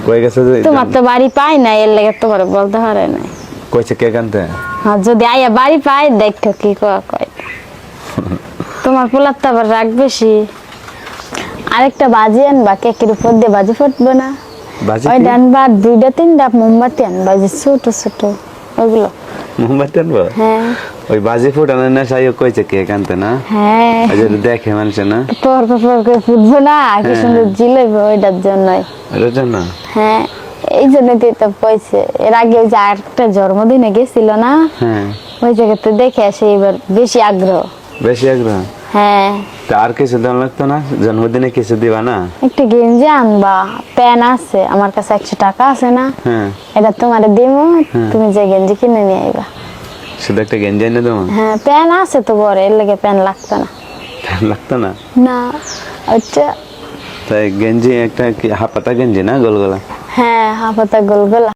কই গেছে যে তোমার তো বাড়ি পাই না, এর লাগে তোমার বলতে পারে না। কইছে কে কানতে? হ্যাঁ, যদি আইয়া বাড়ি পাই দেখো কি কয়। তোমার পোলার তো আবার রাগ বেশি। আরেকটা বাজি আনবা, কেকের উপর দিয়ে বাজি ফুটবে না, বাজি ওই কি? আনবা 2-3টা মোমবাতি আনবা, যে ছোট ছোট ওইগুলো। মোমবাতি আনবো? হ্যাঁ ওই বাজি ফুটানো না সাই কইছে কে কানতে না? হ্যাঁ, ওই যে দেখে মানুষ না পর করে ফুটবো না, কি সুন্দর জিলেবি, ওইটার জন্যই। এটার জন্য? হ্যাঁ, এই জন্যই তো কইছে। এর আগে ওই যে আরেকটা জন্মদিনে গেছিল না, হ্যাঁ, ওই জায়গাতে দেখে আসে, এবার বেশি আগ্রহ। বেশি আগ্রহ। হ্যাঁ, তা আর কিছু দেওয়া লাগতো না? জন্মদিনে কিছু দিবা না? একটা গেঞ্জি আনবা, প্যান আছে আমার কাছে, 100 টাকা আছে না, হ্যাঁ, এটা তোমার দিব, তুমি যে গেঞ্জি কিনে নিয়ে আইবা। শুধু একটা গেঞ্জি এনে দেবো? হ্যাঁ, প্যান আছে তো বড়, এর লাগে প্যান লাগতো না। লাগতো না? না, আচ্ছা। তাই গেঞ্জি একটা কি হাফ পাতা গেঞ্জি না, গোল গলা? হ্যাঁ, হাফাতা গোল গলা।